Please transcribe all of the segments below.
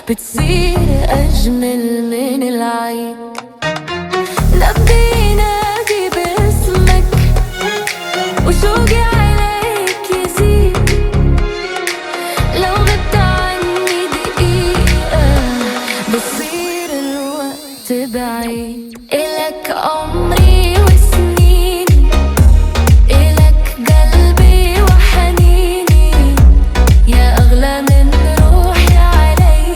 بتصير أجمل من العيد. نبي نادي باسمك وشوقي عليك يزيد، لو غبت عني دقيقة بصير الوقت بعيد. إلك عمري وسنيني، إلك قلبي وحنيني، يا أغلى من روحي علي،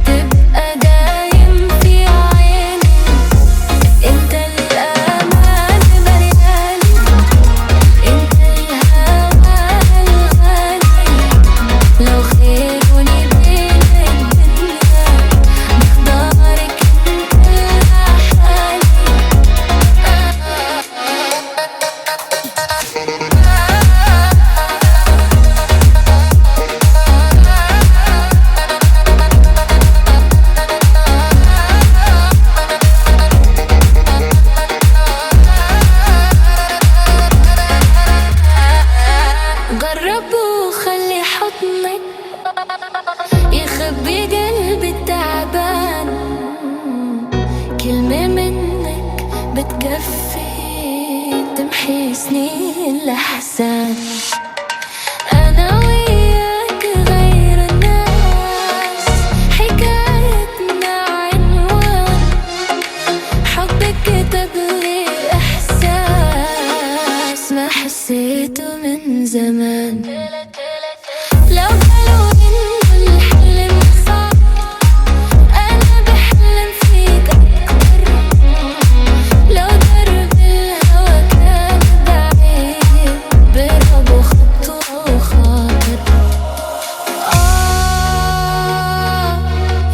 تبقى دايم في عيني. انت الأمان ملياني، انت الهوى الغالي، لو خيروني بين الدنيا بختارك انت لحالي. جرب وخلي حضنك يخبي قلبي التعبان، كلمة منك بتكفي تمحي سنين الأحزان. أنا وياك غير الناس، حكايتنا عنوان حبك كتب لي إحساس ما حسيته من زمان. لو قالوا إنه الحلم صعب، أنا بحلم فيك أكتر. لو درب الهوى كان بعيد، برب وخطوة وخاطر.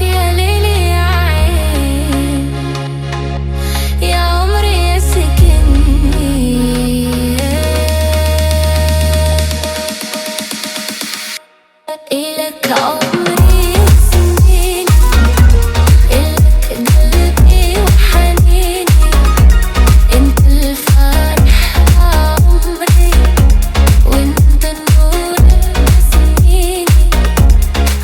يا ليلي يا عين، يا عمري يا سكني، إلك عمري سنين، إلك قلبي وحنيني، انت الفرح عمري، وانت النور بسنيني.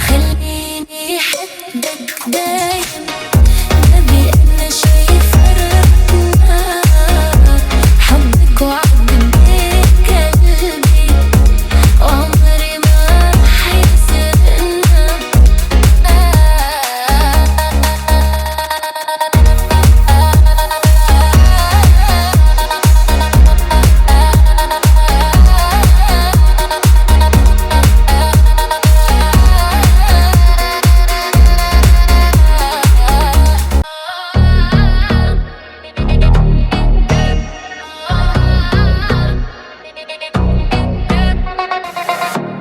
خليني حدك دايم، نبي أنا شايف فرقنا، حبك وعدني قلبي، وعمري ما حيسرقنا.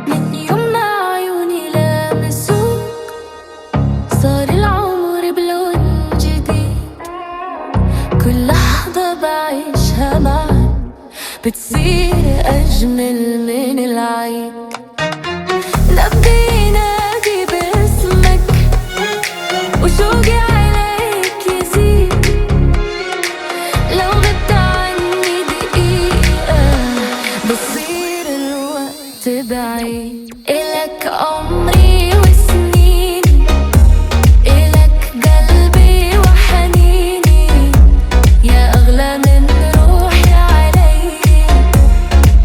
من يومنا عيوني لامسوك، صار العمر بلون جديد، كل لحظة بعيشها معك بتصير أجمل من العيد. نبي نادي باسمك وشوقي عليك يزيد، لو غبت عني دقيقة بصير الوقت بعيد. إلك عمري وسنيني، إلك قلبي وحنيني، يا أغلى من روحي علي،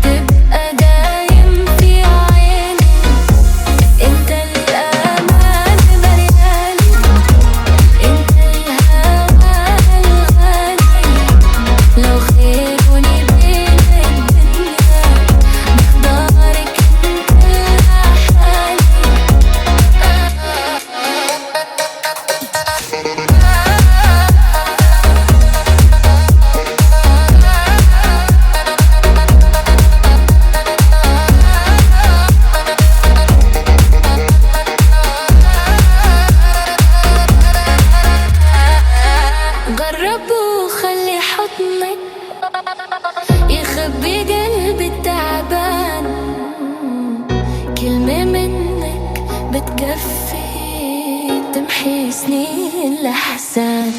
تبقى دايم في عيني. انت الأمان ملياني، انت الهوى الغالي، لو خيروني بين الدنيا بختارك انت لحالي. جرب وخلي حضنك يخبي قلبي التعبان، كلمة منك بتكفي تمحي سنين الأحزان.